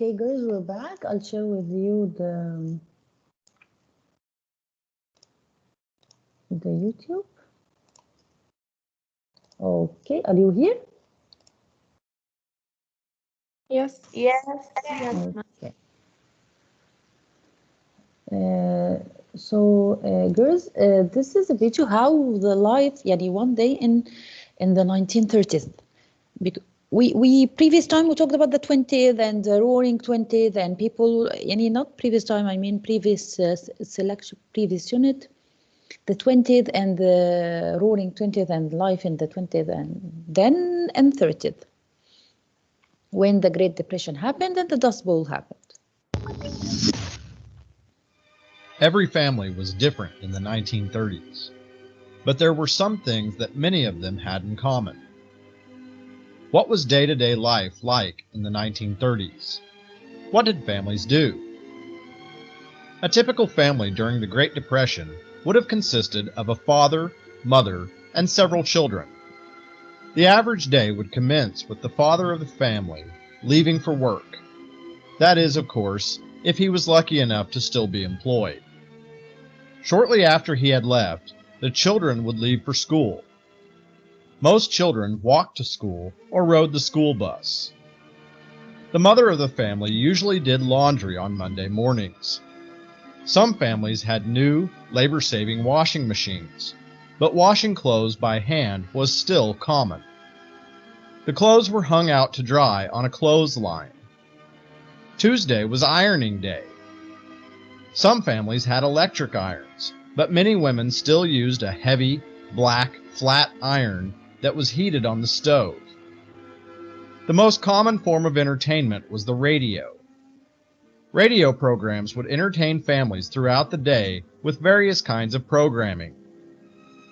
Okay, girls, we're back. I'll share with you the YouTube. Okay, are you here? Yes. Yes, yes. Okay. Girls, this is a video how the life, يعني one day in the 1930s. We previous time we talked about the 20th and the roaring 20th and people, يعني not previous time, I mean previous selection, previous unit, the 20th and the roaring 20th and life in the 20th and then and 30th when the Great Depression happened and the Dust Bowl happened. Every family was different in the 1930s, but there were some things that many of them had in common. What was day-to-day life like in the 1930s? What did families do? A typical family during the Great Depression would have consisted of a father, mother, and several children. The average day would commence with the father of the family leaving for work. That is, of course, if he was lucky enough to still be employed. Shortly after he had left, the children would leave for school. Most children walked to school or rode the school bus. The mother of the family usually did laundry on Monday mornings. Some families had new, labor-saving washing machines, but washing clothes by hand was still common. The clothes were hung out to dry on a clothesline. Tuesday was ironing day. Some families had electric irons, but many women still used a heavy, black, flat iron that was heated on the stove. The most common form of entertainment was the radio. Radio programs would entertain families throughout the day with various kinds of programming.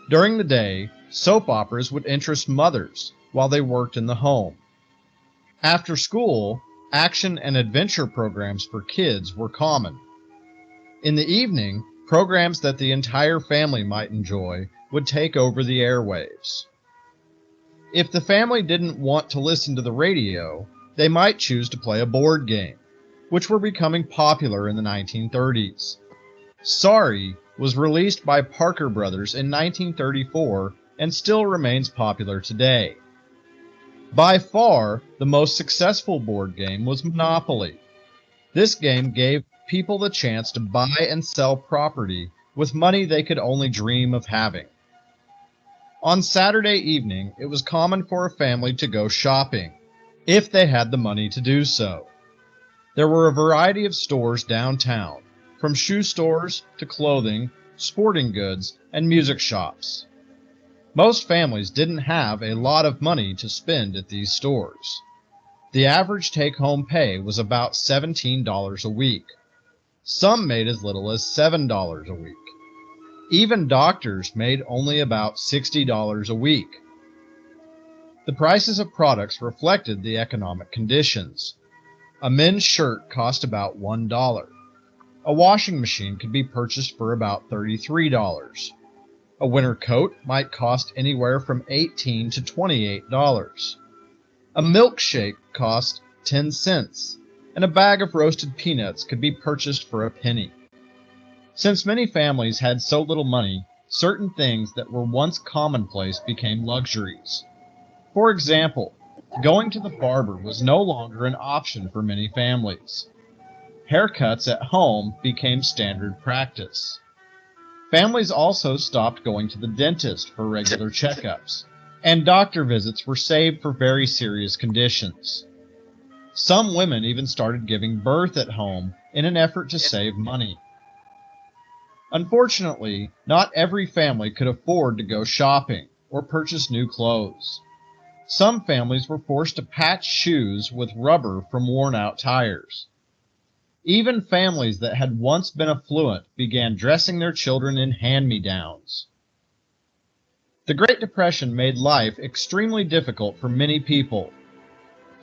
During the day, soap operas would interest mothers while they worked in the home. After school, action and adventure programs for kids were common. In the evening, programs that the entire family might enjoy would take over the airwaves. If the family didn't want to listen to the radio, they might choose to play a board game, which were becoming popular in the 1930s. Sorry was released by Parker Brothers in 1934 and still remains popular today. By far, the most successful board game was Monopoly. This game gave people the chance to buy and sell property with money they could only dream of having. On Saturday evening, it was common for a family to go shopping, if they had the money to do so. There were a variety of stores downtown, from shoe stores to clothing, sporting goods, and music shops. Most families didn't have a lot of money to spend at these stores. The average take-home pay was about $17 a week. Some made as little as $7 a week. Even doctors made only about $60 a week. The prices of products reflected the economic conditions. A men's shirt cost about $1. A washing machine could be purchased for about $33. A winter coat might cost anywhere from $18 to $28. A milkshake cost 10 cents, and a bag of roasted peanuts could be purchased for a penny. Since many families had so little money, certain things that were once commonplace became luxuries. For example, going to the barber was no longer an option for many families. Haircuts at home became standard practice. Families also stopped going to the dentist for regular checkups, and doctor visits were saved for very serious conditions. Some women even started giving birth at home in an effort to save money. Unfortunately, not every family could afford to go shopping or purchase new clothes. Some families were forced to patch shoes with rubber from worn-out tires. Even families that had once been affluent began dressing their children in hand-me-downs. The Great Depression made life extremely difficult for many people.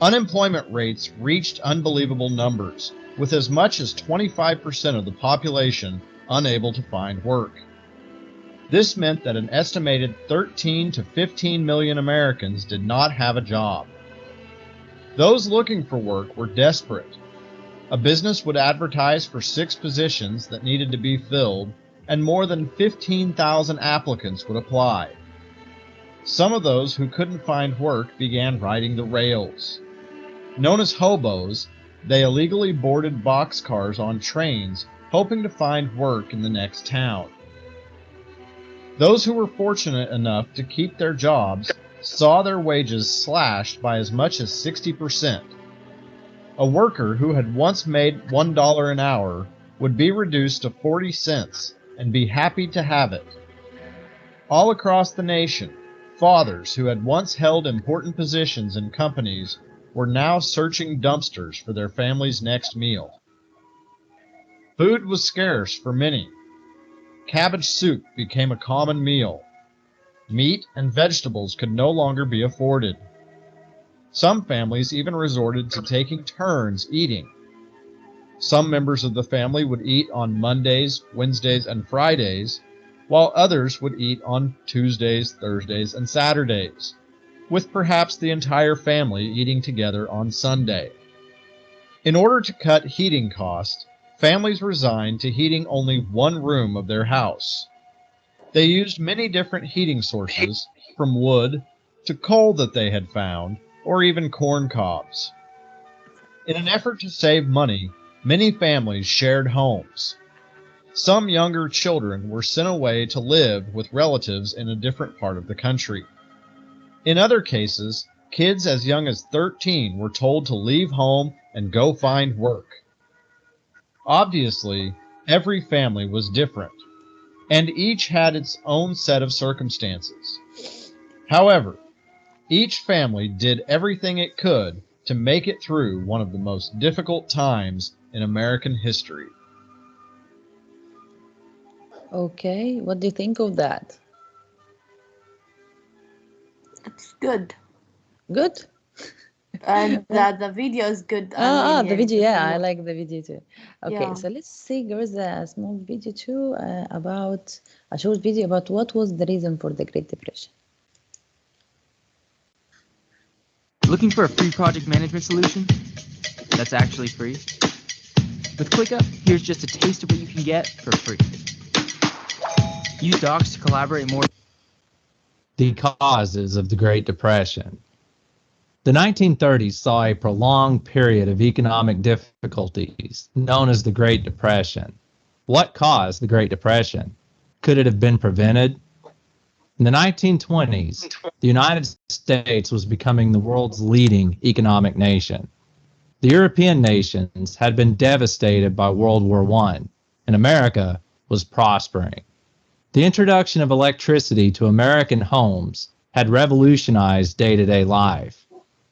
Unemployment rates reached unbelievable numbers, with as much as 25% of the population unable to find work. This meant that an estimated 13 to 15 million Americans did not have a job. Those looking for work were desperate. A business would advertise for 6 positions that needed to be filled, and more than 15,000 applicants would apply. Some of those who couldn't find work began riding the rails. Known as hobos, they illegally boarded boxcars on trains, hoping to find work in the next town. Those who were fortunate enough to keep their jobs saw their wages slashed by as much as 60%. A worker who had once made $1 an hour would be reduced to 40 cents and be happy to have it. All across the nation, fathers who had once held important positions in companies were now searching dumpsters for their family's next meal. Food was scarce for many. Cabbage soup became a common meal. Meat and vegetables could no longer be afforded. Some families even resorted to taking turns eating. Some members of the family would eat on Mondays, Wednesdays, and Fridays, while others would eat on Tuesdays, Thursdays, and Saturdays, with perhaps the entire family eating together on Sunday. In order to cut heating costs, families resigned to heating only one room of their house. They used many different heating sources, from wood to coal that they had found, or even corn cobs. In an effort to save money, many families shared homes. Some younger children were sent away to live with relatives in a different part of the country. In other cases, kids as young as 13 were told to leave home and go find work. Obviously, every family was different, and each had its own set of circumstances. However, each family did everything it could to make it through one of the most difficult times in American history. Okay, what do you think of that? It's good. Good? And the video is good. The video, yeah, I like the video too. Okay, Yeah. so let's see, there's a small video too about a short video about what was the reason for the Great Depression. Looking for a free project management solution that's actually free? With ClickUp, here's just a taste of what you can get for free. Use Docs to collaborate more. The causes of the Great Depression. The 1930s saw a prolonged period of economic difficulties known as the Great Depression. What caused the Great Depression? Could it have been prevented? In the 1920s, the United States was becoming the world's leading economic nation. The European nations had been devastated by World War I, and America was prospering. The introduction of electricity to American homes had revolutionized day-to-day life.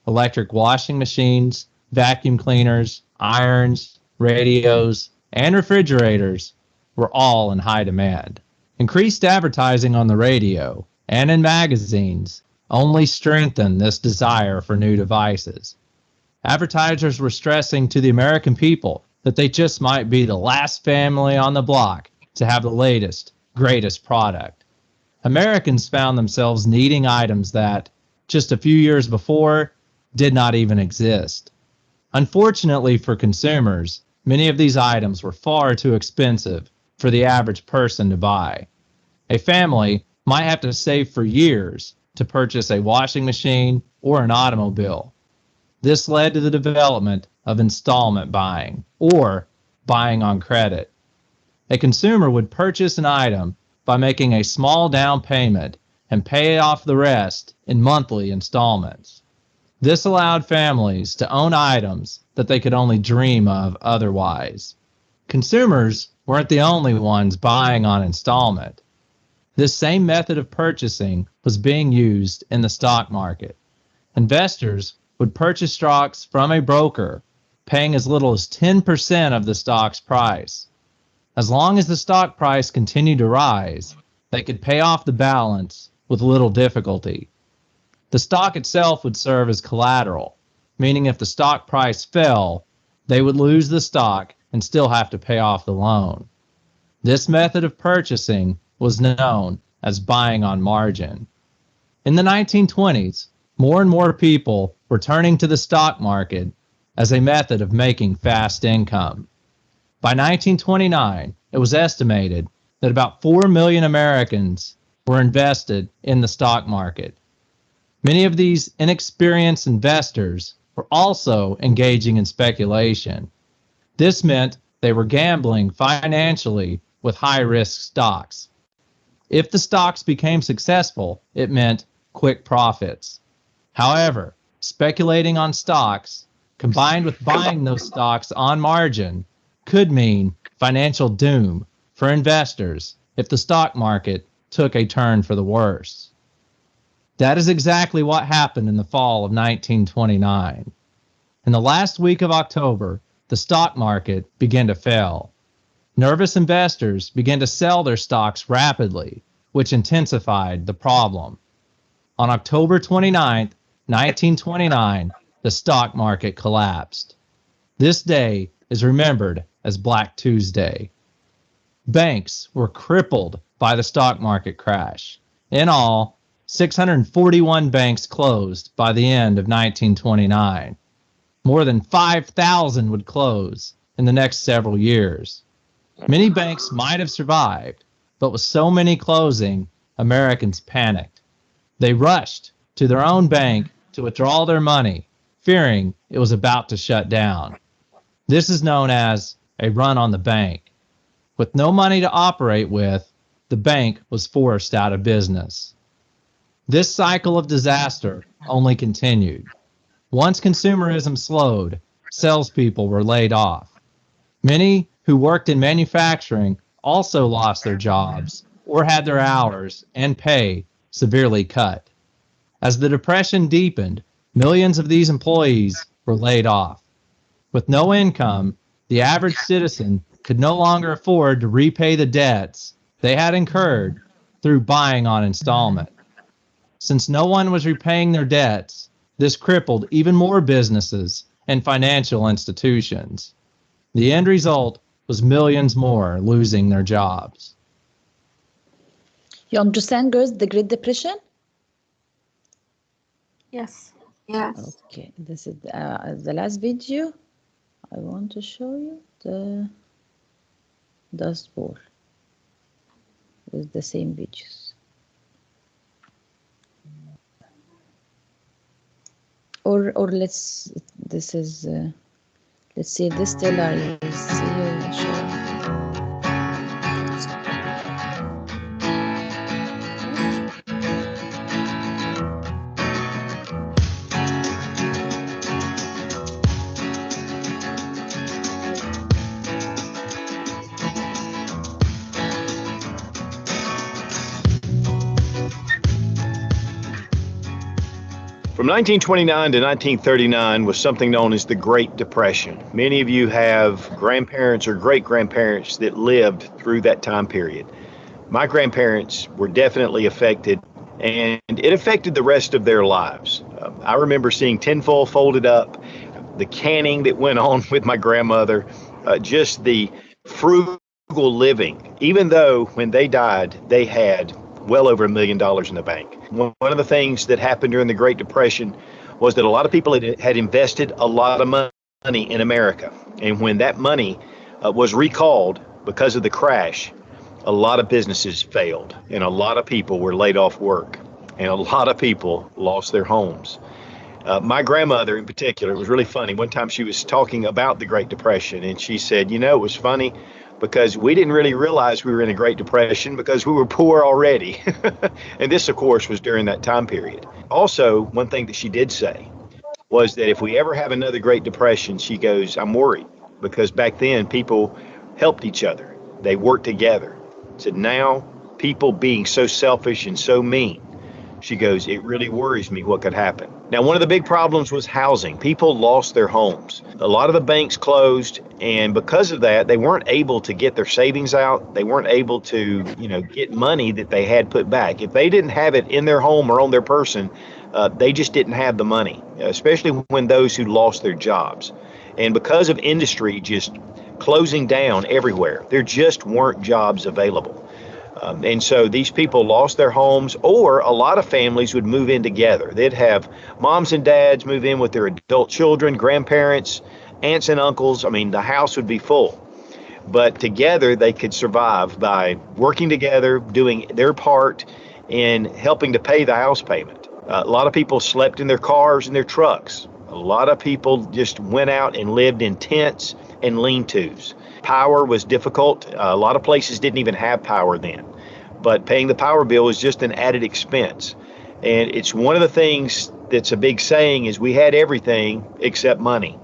Electric washing machines, vacuum cleaners, irons, radios, and refrigerators were all in high demand. Increased advertising on the radio and in magazines only strengthened this desire for new devices. Advertisers were stressing to the American people that they just might be the last family on the block to have the latest, greatest product. Americans found themselves needing items that, just a few years before, did not even exist. Unfortunately for consumers, many of these items were far too expensive for the average person to buy. A family might have to save for years to purchase a washing machine or an automobile. This led to the development of installment buying, or buying on credit. A consumer would purchase an item by making a small down payment and pay off the rest in monthly installments. This allowed families to own items that they could only dream of otherwise. Consumers weren't the only ones buying on installment. This same method of purchasing was being used in the stock market. Investors would purchase stocks from a broker, paying as little as 10% of the stock's price. As long as the stock price continued to rise, they could pay off the balance with little difficulty. The stock itself would serve as collateral, meaning if the stock price fell, they would lose the stock and still have to pay off the loan. This method of purchasing was known as buying on margin. In the 1920s, more and more people were turning to the stock market as a method of making fast income. By 1929, it was estimated that about 4 million Americans were invested in the stock market. Many of these inexperienced investors were also engaging in speculation. This meant they were gambling financially with high-risk stocks. If the stocks became successful, it meant quick profits. However, speculating on stocks, combined with buying those stocks on margin, could mean financial doom for investors if the stock market took a turn for the worse. That is exactly what happened in the fall of 1929. In the last week of October, the stock market began to fail. Nervous investors began to sell their stocks rapidly, which intensified the problem. On October 29, 1929, the stock market collapsed. This day is remembered as Black Tuesday. Banks were crippled by the stock market crash. In all, 641 banks closed by the end of 1929. More than 5,000 would close in the next several years. Many banks might have survived, but with so many closing, Americans panicked. They rushed to their own bank to withdraw their money, fearing it was about to shut down. This is known as a run on the bank. With no money to operate with, the bank was forced out of business. This cycle of disaster only continued. Once consumerism slowed, salespeople were laid off. Many who worked in manufacturing also lost their jobs or had their hours and pay severely cut. As the Depression deepened, millions of these employees were laid off. With no income, the average citizen could no longer afford to repay the debts they had incurred through buying on installment. Since no one was repaying their debts, this crippled even more businesses and financial institutions. The end result was millions more losing their jobs. You understand, girls, the Great Depression? Yes. Yes. Okay, this is the last video. I want to show you the Dust Bowl with the same videos. Or let's, this is, let's see this till I see you show. From 1929 to 1939 was something known as the Great Depression. Many of you have grandparents or great-grandparents that lived through that time period. My grandparents were definitely affected, and it affected the rest of their lives. I remember seeing tinfoil folded up, the canning that went on with my grandmother, just the frugal living, even though when they died, they had well over $1 million in the bank. One of the things that happened during the Great Depression was that a lot of people had invested a lot of money in America. And when that money was recalled because of the crash, a lot of businesses failed and a lot of people were laid off work and a lot of people lost their homes. My grandmother in particular, it was really funny. One time she was talking about the Great Depression and she said, you know, it was funny because we didn't really realize we were in a Great Depression because we were poor already. And this, of course, was during that time period. Also, one thing that she did say was that if we ever have another Great Depression, she goes, I'm worried, because back then people helped each other. They worked together. Said now people being so selfish and so mean, she goes, it really worries me what could happen. Now, one of the big problems was housing. People lost their homes. A lot of the banks closed, and because of that, they weren't able to get their savings out. They weren't able to, get money that they had put back. If they didn't have it in their home or on their person, they just didn't have the money, especially when those who lost their jobs. And because of industry just closing down everywhere, there just weren't jobs available. And so these people lost their homes, or a lot of families would move in together. They'd have moms and dads move in with their adult children, grandparents, aunts and uncles. I mean, the house would be full. But together they could survive by working together, doing their part in helping to pay the house payment. A lot of people slept in their cars and their trucks. A lot of people just went out and lived in tents and lean-tos. Power was difficult. A lot of places didn't even have power then. But paying the power bill was just an added expense. And it's one of the things that's a big saying is we had everything except money.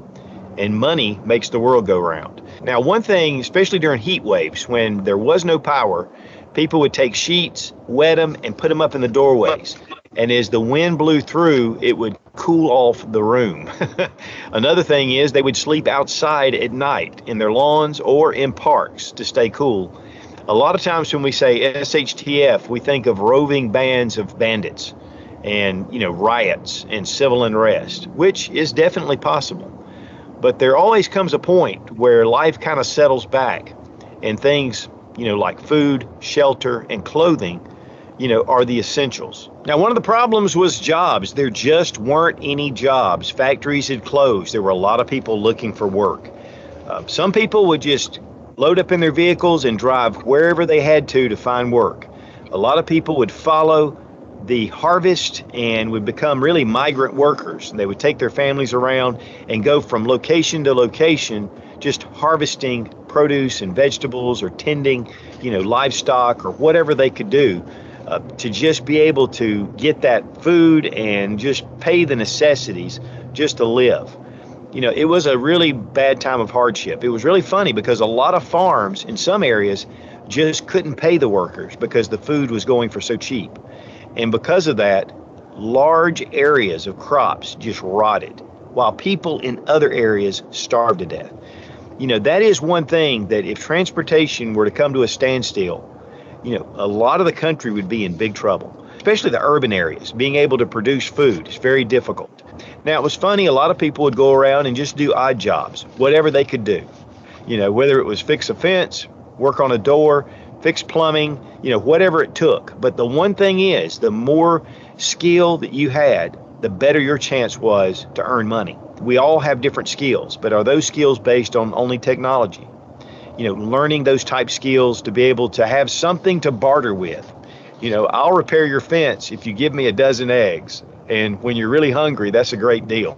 And money makes the world go round. Now, one thing, especially during heat waves, when there was no power, people would take sheets, wet them, and put them up in the doorways. And as the wind blew through, it would cool off the room. Another thing is they would sleep outside at night in their lawns or in parks to stay cool. A lot of times when we say SHTF, we think of roving bands of bandits and, riots and civil unrest, which is definitely possible. But there always comes a point where life kind of settles back and things, like food, shelter, and clothing, are the essentials. Now, one of the problems was jobs. There just weren't any jobs. Factories had closed. There were a lot of people looking for work. Some people would just load up in their vehicles and drive wherever they had to find work. A lot of people would follow the harvest and would become really migrant workers. They would take their families around and go from location to location, just harvesting produce and vegetables or tending, livestock or whatever they could do to just be able to get that food and just pay the necessities just to live. It was a really bad time of hardship. It was really funny because a lot of farms in some areas just couldn't pay the workers because the food was going for so cheap. And because of that, large areas of crops just rotted, while people in other areas starved to death. That is one thing that if transportation were to come to a standstill, a lot of the country would be in big trouble, especially the urban areas. Being able to produce food is very difficult. Now, it was funny, a lot of people would go around and just do odd jobs, whatever they could do. Whether it was fix a fence, work on a door, fix plumbing, whatever it took. But the one thing is, the more skill that you had, the better your chance was to earn money. We all have different skills, but are those skills based on only technology? Learning those type skills to be able to have something to barter with. I'll repair your fence if you give me a dozen eggs. And when you're really hungry, that's a great deal.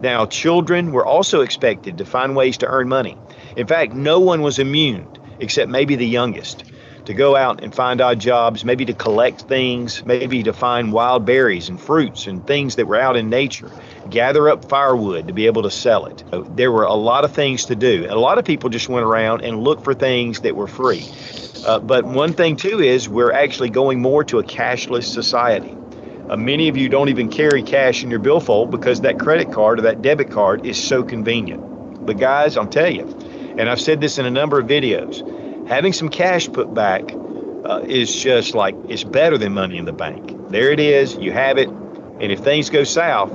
Now, children were also expected to find ways to earn money. In fact, no one was immune, except maybe the youngest, to go out and find odd jobs, maybe to collect things, maybe to find wild berries and fruits and things that were out in nature, gather up firewood to be able to sell it. There were a lot of things to do. A lot of people just went around and looked for things that were free. But one thing too is we're actually going more to a cashless society. Many of you don't even carry cash in your billfold because that credit card or that debit card is so convenient. But guys, I'll tell you, and I've said this in a number of videos, having some cash put back is just like, it's better than money in the bank. There it is, you have it, and if things go south,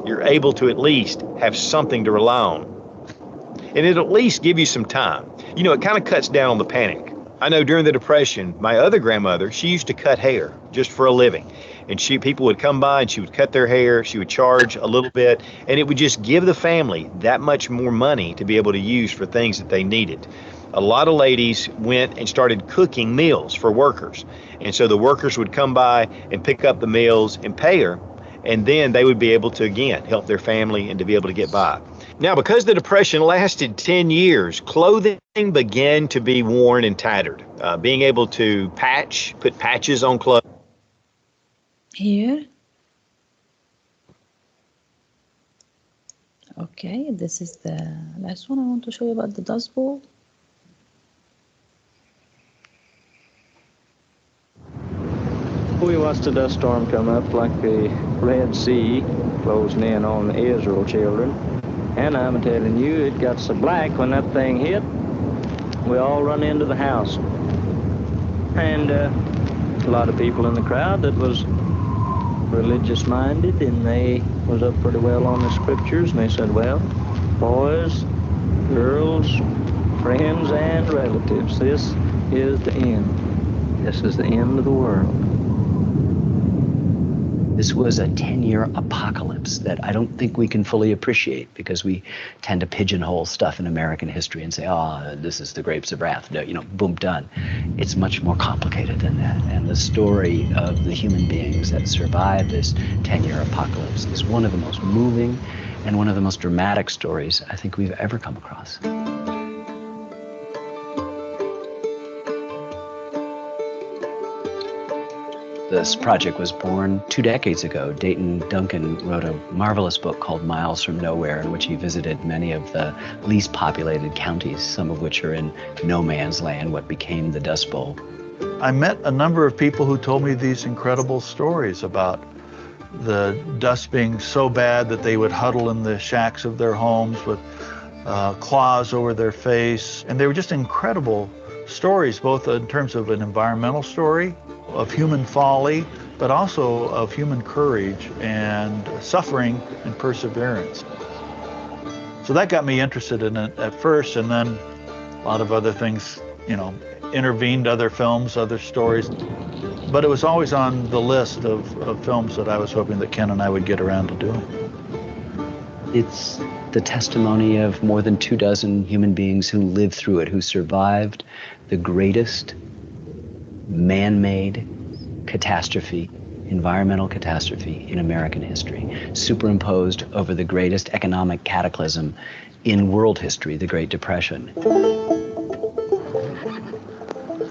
you're able to at least have something to rely on. And it'll at least give you some time. It kind of cuts down on the panic. I know during the Depression, my other grandmother, she used to cut hair just for a living. And people would come by and she would cut their hair, she would charge a little bit, and it would just give the family that much more money to be able to use for things that they needed. A lot of ladies went and started cooking meals for workers. And so the workers would come by and pick up the meals and pay her, and then they would be able to, again, help their family and to be able to get by. Now, because the Depression lasted 10 years, clothing began to be worn and tattered. Being able to put patches on clothes. Here. Okay, this is the last one I want to show you about the Dust Bowl. We watched the dust storm come up like the Red Sea closing in on the Israel children. And I'm telling you, it got so black when that thing hit, we all run into the house. And a lot of people in the crowd that was religious minded, and they was up pretty well on the scriptures, and they said, well, boys, girls, friends, and relatives, this is the end. this is the end of the world. This was a 10-year apocalypse that I don't think we can fully appreciate because we tend to pigeonhole stuff in American history and say, oh, this is the grapes of wrath, you know, boom, done. It's much more complicated than that. And the story of the human beings that survived this 10-year apocalypse is one of the most moving and one of the most dramatic stories I think we've ever come across. This project was born 2 decades ago. Dayton Duncan wrote a marvelous book called Miles from Nowhere, in which he visited many of the least populated counties, some of which are in no man's land, what became the Dust Bowl. I met a number of people who told me these incredible stories about the dust being so bad that they would huddle in the shacks of their homes with claws over their face. And they were just incredible stories, both in terms of an environmental story, of human folly, but also of human courage and suffering and perseverance. So that got me interested in it at first, and then a lot of other things, you know, intervened, other films, other stories. But it was always on the list of films that I was hoping that Ken and I would get around to doing. It's the testimony of more than 24 human beings who lived through it, who survived the greatest man-made catastrophe, environmental catastrophe in American history, superimposed over the greatest economic cataclysm in world history, the Great Depression.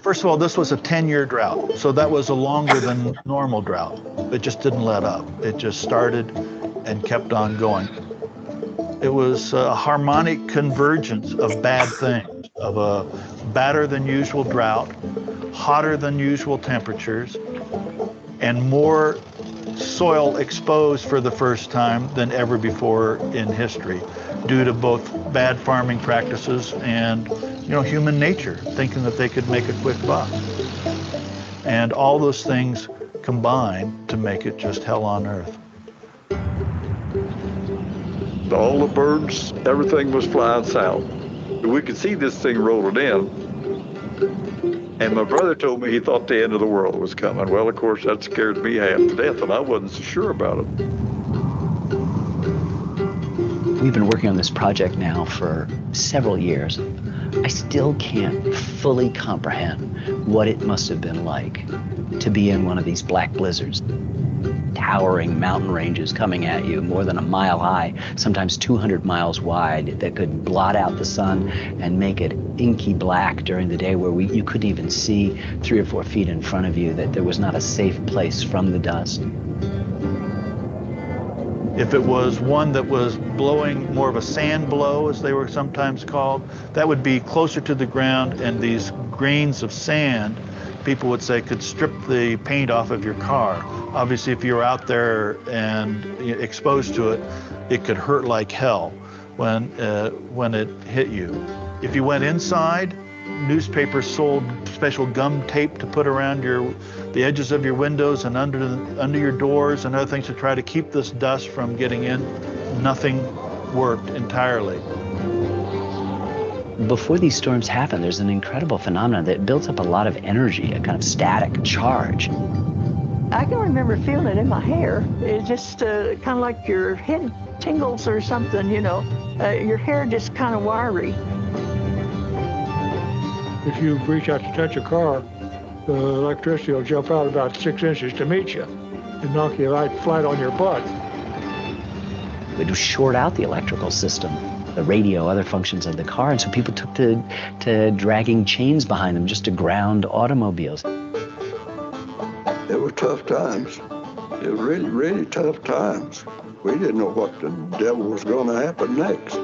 First of all, this was a 10-year drought, so that was a longer than normal drought. It just didn't let up. It just started and kept on going. It was a harmonic convergence of bad things, of a badder than usual drought, hotter than usual temperatures, and more soil exposed for the first time than ever before in history, due to both bad farming practices and, you know, human nature, thinking that they could make a quick buck. And all those things combined to make it just hell on earth. All the birds, everything was flying south. We could see this thing rolling in. And my brother told me he thought the end of the world was coming. Well, of course, that scared me half to death, and I wasn't so sure about it. We've been working on this project now for several years. I still can't fully comprehend what it must have been like to be in one of these black blizzards. Towering mountain ranges coming at you more than a mile high, sometimes 200 miles wide, that could blot out the sun and make it inky black during the day, where you couldn't even see 3 or 4 feet in front of you, that there was not a safe place from the dust. If it was one that was blowing more of a sand blow, as they were sometimes called, that would be closer to the ground, and these grains of sand, people would say, could strip the paint off of your car. Obviously, if you're out there and exposed to it, it could hurt like hell when it hit you. If you went inside, newspapers sold special gum tape to put around the edges of your windows and under your doors and other things to try to keep this dust from getting in. Nothing worked entirely. Before these storms happen, there's an incredible phenomenon that builds up a lot of energy, a kind of static charge. I can remember feeling it in my hair. It's just kind of like your head tingles or something, you know. Your hair just kind of wiry. If you reach out to touch a car, the electricity will jump out about 6 inches to meet you and knock you right flat on your butt. They do short out the electrical system, the radio, other functions of the car, and so people took to dragging chains behind them just to ground automobiles. It was tough times. It was really, really tough times. We didn't know what the devil was going to happen next.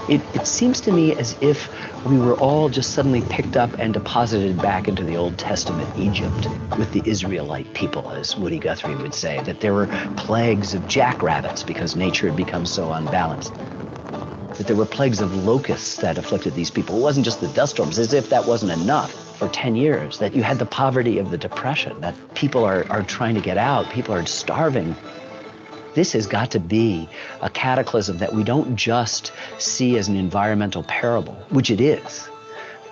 It seems to me as if we were all just suddenly picked up and deposited back into the Old Testament Egypt with the Israelite people, as Woody Guthrie would say, that there were plagues of jackrabbits because nature had become so unbalanced, that there were plagues of locusts that afflicted these people. It wasn't just the dust storms, as if that wasn't enough for 10 years, that you had the poverty of the Depression, that people are trying to get out, people are starving. This has got to be a cataclysm that we don't just see as an environmental parable, which it is,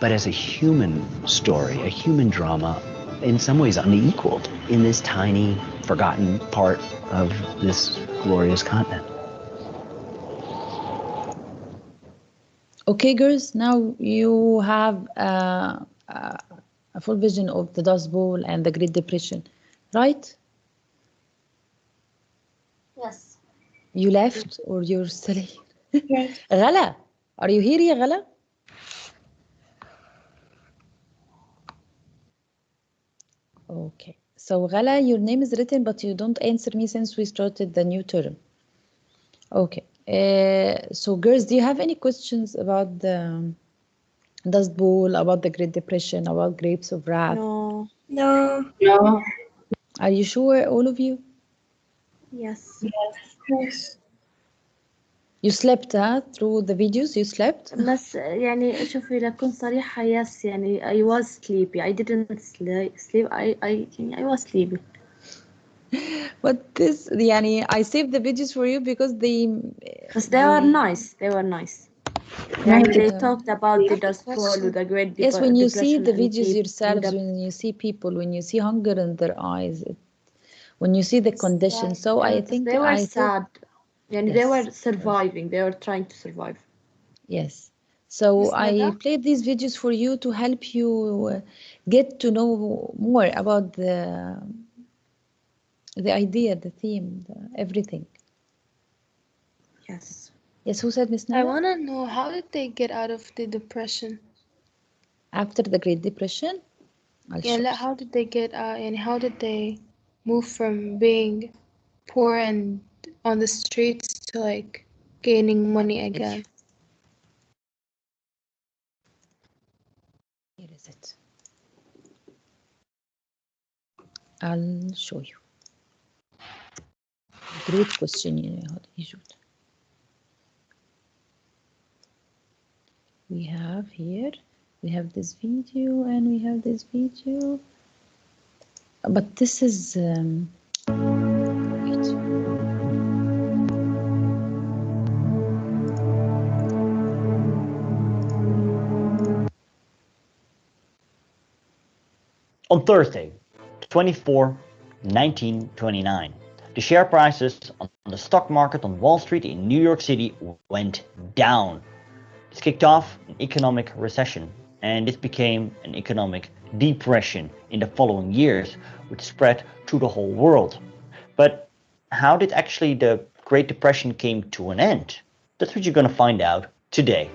but as a human story, a human drama, in some ways unequaled in this tiny, forgotten part of this glorious continent. Okay, girls, now you have a full vision of the Dust Bowl and the Great Depression, right? Yes. You left or you're still here? Yes. Ghala, are you here, ya Ghala? Okay. So Ghala, your name is written, but you don't answer me since we started the new term. Okay. So girls, do you have any questions about the Dust Bowl, about the Great Depression, about Grapes of Wrath? No. No. No. Are you sure, all of you? Yes. Yes. You slept through the videos? You slept? بس يعني شوفي لأكون صريحة yes يعني I was sleepy. I didn't sleep. I was sleepy. But this يعني I saved the videos for you because they were nice. They were nice. And they talked about the Dust Bowl with the Great Yes, when you see Depression the and videos the- yourselves, when you see people, when you see hunger in their eyes, when you see the conditions. So I Yes, think they were I thought, sad. And they Yes. were surviving. They were trying to survive. yes. So I played these videos for you to help you get to know more about the idea, the theme, everything. Yes. Yes, who said Miss I Nada? want to know, how did they get out of the depression? After the Great Depression? I'll Yeah, show like, how did they get out, and how did they move from being poor and on the streets to like gaining money again? Here is it. I'll show you. Great question, Egypt. We have here, we have this video and we have this video. But this is, wait. On Thursday, 1929, the share prices on the stock market on Wall Street in New York City went down. This kicked off an economic recession, and this became an economic depression in the following years, which spread to the whole world. But how did actually the Great Depression came to an end? That's what you're going to find out today.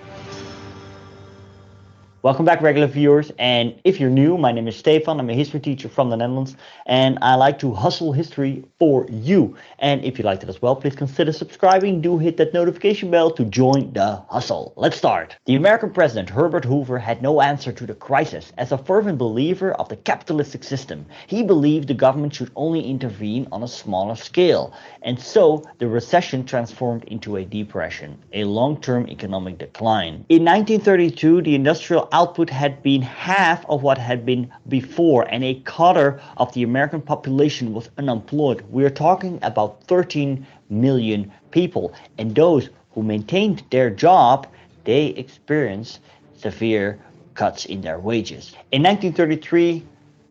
Welcome back, regular viewers, and if you're new, my name is Stefan. I'm a history teacher from the Netherlands, and I like to hustle history for you. And if you liked it as well, please consider subscribing. Do hit that notification bell to join the hustle. Let's start. The American president Herbert Hoover had no answer to the crisis. As a fervent believer of the capitalistic system, he believed the government should only intervene on a smaller scale. And so the recession transformed into a depression, a long-term economic decline. In 1932, the industrial output had been half of what had been before, and a quarter of the American population was unemployed. We are talking about 13 million people, and those who maintained their job, they experienced severe cuts in their wages. In 1933,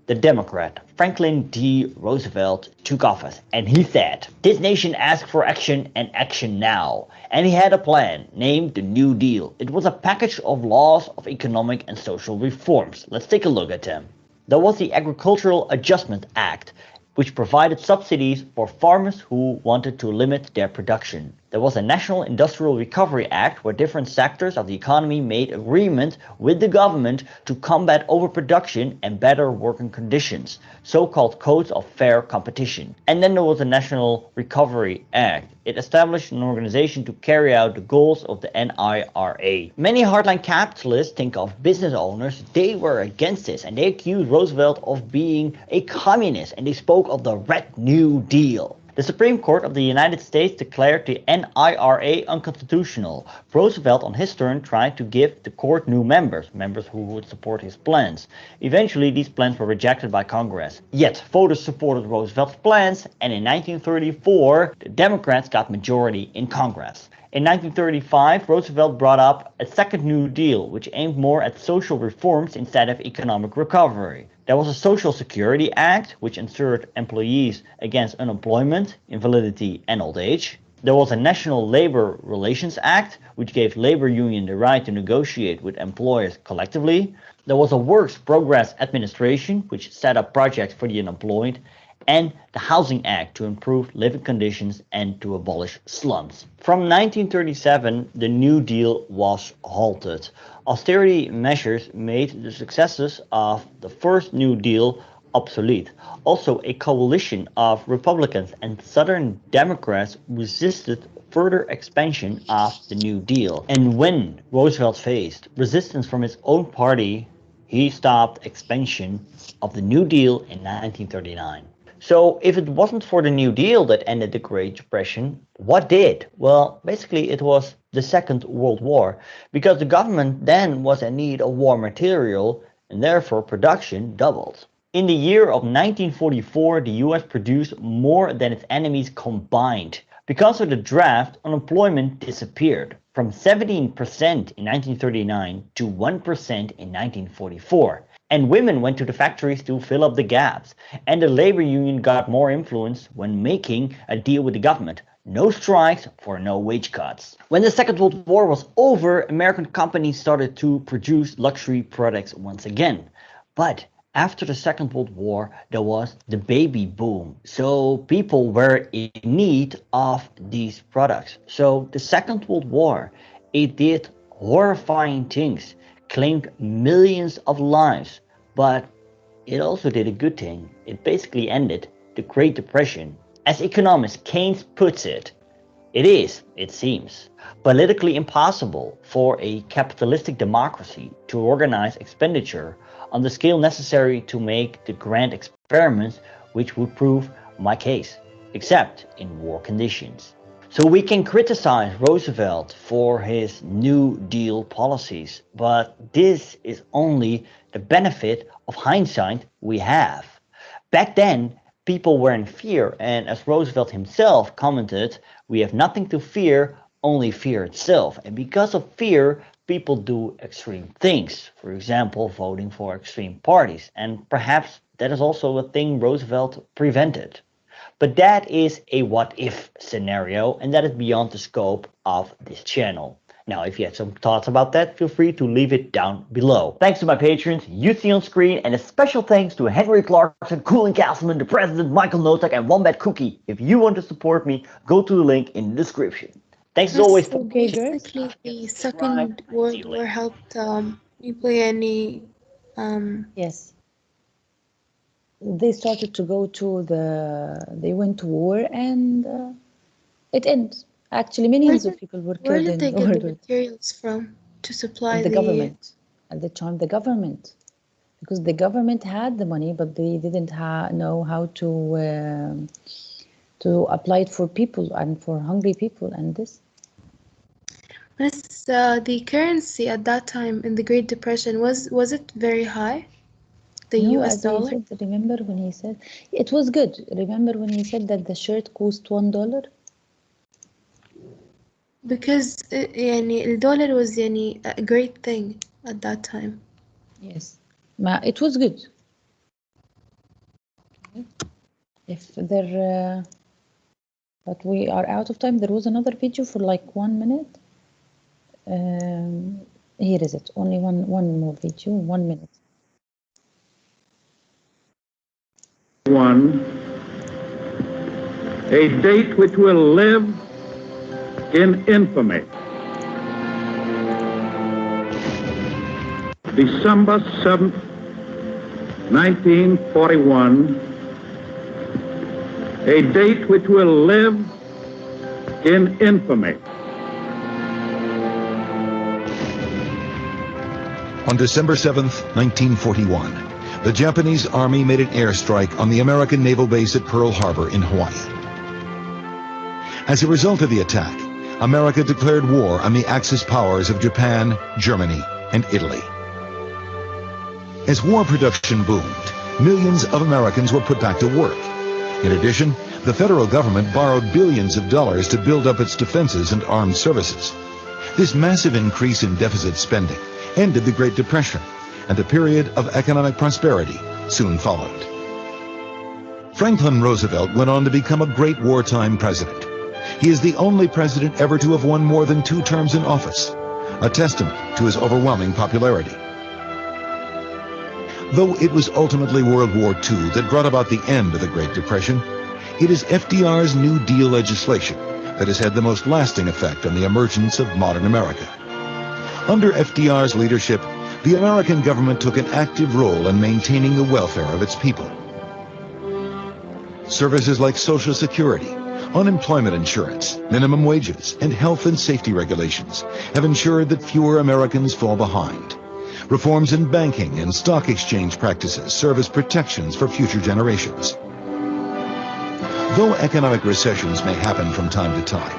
the Democrat Franklin D. Roosevelt took office, and he said, "This nation asks for action, and action now." And he had a plan named the New Deal. It was a package of laws of economic and social reforms. Let's take a look at them. There was the Agricultural Adjustment Act, which provided subsidies for farmers who wanted to limit their production. There was a National Industrial Recovery Act, where different sectors of the economy made agreement with the government to combat overproduction and better working conditions, so-called codes of fair competition. And then there was the National Recovery Act. It established an organization to carry out the goals of the NIRA. Many hardline capitalists think of business owners. They were against this, and they accused Roosevelt of being a communist, and they spoke of the Red New Deal. The Supreme Court of the United States declared the NIRA unconstitutional. Roosevelt, on his turn, tried to give the court new members who would support his plans. Eventually, these plans were rejected by Congress. Yet, voters supported Roosevelt's plans, and in 1934, the Democrats got majority in Congress. In 1935, Roosevelt brought up a second New Deal, which aimed more at social reforms instead of economic recovery. There was a Social Security Act, which insured employees against unemployment, invalidity, and old age. There was a National Labor Relations Act, which gave labor union the right to negotiate with employers collectively. There was a Works Progress Administration, which set up projects for the unemployed, and the Housing Act to improve living conditions and to abolish slums. From 1937, the New Deal was halted. Austerity measures made the successes of the first New Deal obsolete. Also, a coalition of Republicans and Southern Democrats resisted further expansion of the New Deal. And when Roosevelt faced resistance from his own party, he stopped expansion of the New Deal in 1939. So if it wasn't for the New Deal that ended the Great Depression, what did? Well, basically it was the Second World War, because the government then was in need of war material and therefore production doubled. In the year of 1944, the US produced more than its enemies combined. Because of the draft, unemployment disappeared from 17% in 1939 to 1% in 1944. And women went to the factories to fill up the gaps. And the labor union got more influence when making a deal with the government. No strikes for no wage cuts. When the Second World War was over, American companies started to produce luxury products once again. But after the Second World War, there was the baby boom. So people were in need of these products. So the Second World War, it did horrifying things, claimed millions of lives, but it also did a good thing. It basically ended the Great Depression. As economist Keynes puts it, it is, it seems, politically impossible for a capitalistic democracy to organize expenditure on the scale necessary to make the grand experiments which would prove my case, except in war conditions. So we can criticize Roosevelt for his New Deal policies, but this is only the benefit of hindsight we have. Back then, people were in fear, and as Roosevelt himself commented, we have nothing to fear, only fear itself. And because of fear, people do extreme things. For example, voting for extreme parties. And perhaps that is also a thing Roosevelt prevented. But that is a what-if scenario, and that is beyond the scope of this channel. Now, if you have some thoughts about that, feel free to leave it down below. Thanks to my patrons, you see on screen, and a special thanks to Henry Clarkson, Colin Castleman, the President, Michael Notak, and Wombat Cookie. If you want to support me, go to the link in the description. Thanks as always. Okay, basically, the Second World War helped people any. Yes. They started to go to they went to war, and it ends. Actually, millions of people were killed. Where did they get the materials from to supply the government? At the time, the government, because the government had the money, but they didn't know how to apply it for people and for hungry people, and this. The currency at that time in the Great Depression, was it very high? The US dollar? Said, remember when he said it was good? Remember when he said that the shirt cost $1? Because the dollar was a great thing at that time. Yes, it was good. If there, but we are out of time. There was another video for like 1 minute. Here is it. Only one more video. 1 minute. A date which will live in infamy. December 7th, 1941. A date which will live in infamy. On December 7th, 1941, the Japanese Army made an airstrike on the American naval base at Pearl Harbor in Hawaii. As a result of the attack, America declared war on the Axis powers of Japan, Germany, and Italy. As war production boomed, millions of Americans were put back to work. In addition, The federal government borrowed billions of dollars to build up its defenses and armed services. This massive increase in deficit spending ended the Great Depression, and a period of economic prosperity soon followed. Franklin Roosevelt went on to become a great wartime president. He is the only president ever to have won more than 2 terms in office, a testament to his overwhelming popularity. Though it was ultimately World War II that brought about the end of the Great Depression, it is FDR's New Deal legislation that has had the most lasting effect on the emergence of modern America. Under FDR's leadership, the American government took an active role in maintaining the welfare of its people. Services like Social Security, unemployment insurance, minimum wages, and health and safety regulations have ensured that fewer Americans fall behind. Reforms in banking and stock exchange practices serve as protections for future generations. Though economic recessions may happen from time to time,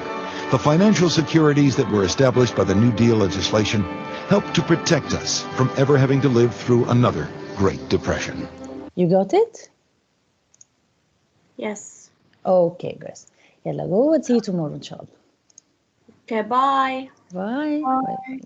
the financial securities that were established by the New Deal legislation help to protect us from ever having to live through another Great Depression. You got it? Yes. Okay, Grace. يلا go and see you tomorrow إن شاء الله. Okay, bye. Bye. Bye.